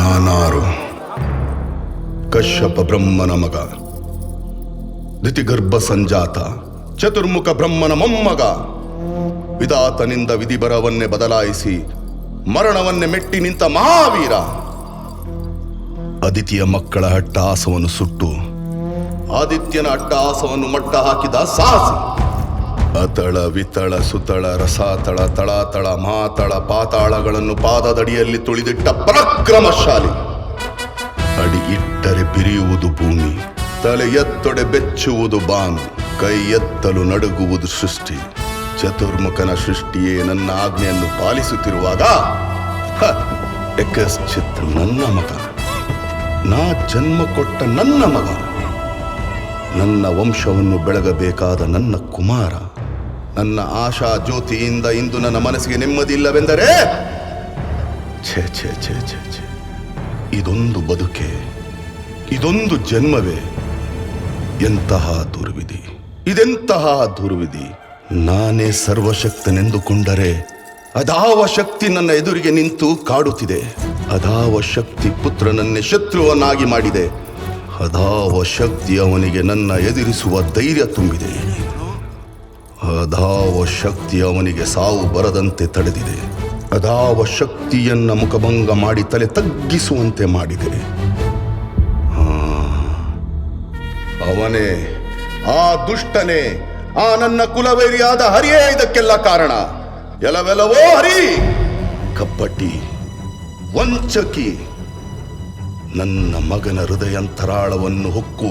ನಾನಾರು ಕಶ್ಯಪ ಬ್ರಹ್ಮನ ಮಗ, ದಿತಿಗರ್ಭ ಸಂಜಾತ, ಚತುರ್ಮುಖ ಬ್ರಹ್ಮನ ಮೊಮ್ಮಗ. ವಿಧಾತನಿಂದ ವಿಧಿಬರವನ್ನೇ ಬದಲಾಯಿಸಿ ಮರಣವನ್ನೇ ಮೆಟ್ಟಿ ನಿಂತ ಮಹಾವೀರ. ಅದಿತಿಯ ಮಕ್ಕಳ ಅಟ್ಟಹಾಸವನ್ನು ಸುಟ್ಟು ಆದಿತ್ಯನ ಅಟ್ಟಹಾಸವನ್ನು ಮಟ್ಟ ಹಾಕಿದ ಸಾಹಸಿ. ಅತಳ ವಿತಳ ಸುತಳ ರಸಾತಳ ತಳಾತಳ ಮಾತಳ ಪಾತಾಳಗಳನ್ನು ಪಾದದಡಿಯಲ್ಲಿ ತುಳಿದಿಟ್ಟ ಪರಾಕ್ರಮಶಾಲಿ. ಅಡಿ ಇಟ್ಟರೆ ಬಿರಿಯುವುದು ಭೂಮಿ, ತಲೆ ಎತ್ತೊಡೆ ಬೆಚ್ಚುವುದು ಬಾನು, ಕೈ ಎತ್ತಲು ನಡುಗುವುದು ಸೃಷ್ಟಿ. ಚತುರ್ಮುಖನ ಸೃಷ್ಟಿಯೇ ನನ್ನ ಆಜ್ಞೆಯನ್ನು ಪಾಲಿಸುತ್ತಿರುವಾಗ ಯಕಶ್ಚಿತ್ ನನ್ನ ಮಗ, ನಾ ಜನ್ಮ ಕೊಟ್ಟ ನನ್ನ ಮಗ, ನನ್ನ ವಂಶವನ್ನು ಬೆಳಗಬೇಕಾದ ನನ್ನ ಕುಮಾರ, ನನ್ನ ಆಶಾ ಜ್ಯೋತಿಯಿಂದ ಇಂದು ನನ್ನ ಮನಸ್ಸಿಗೆ ನೆಮ್ಮದಿ ಇಲ್ಲವೆಂದರೆ ಛೇ ಛೇ ಛೇ ಛೇ ಛೇ, ಇದೊಂದು ಬದುಕೆ, ಇದೊಂದು ಜನ್ಮವೇ, ಎಂತಹ ದುರ್ವಿಧಿ, ಇದೆಂತಹ ದುರ್ವಿಧಿ. ನಾನೇ ಸರ್ವಶಕ್ತನೆಂದುಕೊಂಡರೆ ಅದಾವ ಶಕ್ತಿ ನನ್ನ ಎದುರಿಗೆ ನಿಂತು ಕಾಡುತ್ತಿದೆ. ಅದಾವ ಶಕ್ತಿ ಪುತ್ರನನ್ನೇ ಶತ್ರುವನ್ನಾಗಿ ಮಾಡಿದೆ. ಅದಾವ ಶಕ್ತಿ ಅವನಿಗೆ ನನ್ನ ಎದುರಿಸುವ ಧೈರ್ಯ ತುಂಬಿದೆ. ಅದಾವ ಶಕ್ತಿ ಅವನಿಗೆ ಸಾವು ಬರದಂತೆ ತಡೆದಿದೆ. ಅದಾವ ಶಕ್ತಿಯನ್ನ ಮುಖಭಂಗ ಮಾಡಿ ತಲೆ ತಗ್ಗಿಸುವಂತೆ ಮಾಡಿದೆ. ಅವನೇ, ಆ ದುಷ್ಟನೇ, ಆ ನನ್ನ ಕುಲವೈರಿಯಾದ ಹರಿಯೇ ಇದಕ್ಕೆಲ್ಲ ಕಾರಣ. ಎಲವೆಲವೋ ಹರಿ, ಕಪ್ಪಟ್ಟಿ, ವಂಚಕಿ, ನನ್ನ ಮಗನ ಹೃದಯಂತರಾಳವನ್ನು ಹೊಕ್ಕು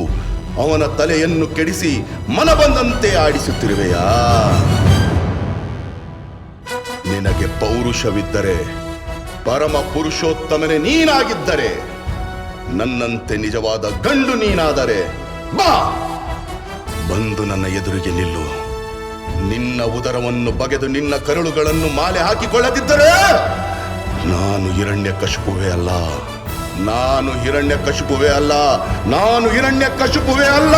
ಅವನ ತಲೆಯನ್ನು ಕೆಡಿಸಿ ಮನಬಂದಂತೆ ಆಡಿಸುತ್ತಿರುವೆಯಾ? ನಿನಗೆ ಪೌರುಷವಿದ್ದರೆ, ಪರಮ ಪುರುಷೋತ್ತಮನೇ ನೀನಾಗಿದ್ದರೆ, ನನ್ನಂತೆ ನಿಜವಾದ ಗಂಡು ನೀನಾದರೆ ಬಾ, ಬಂದು ನನ್ನ ಎದುರಿಗೆ ನಿಲ್ಲು. ನಿನ್ನ ಉದರವನ್ನು ಬಗೆದು ನಿನ್ನ ಕರುಳುಗಳನ್ನು ಮಾಲೆ ಹಾಕಿಕೊಳ್ಳದಿದ್ದರೆ ನಾನು ಹಿರಣ್ಯಕಶಿಪುವೇ ಅಲ್ಲ, ನಾನು ಹಿರಣ್ಯಕಶಿಪುವೇ ಅಲ್ಲ, ನಾನು ಹಿರಣ್ಯಕಶಿಪುವೇ ಅಲ್ಲ.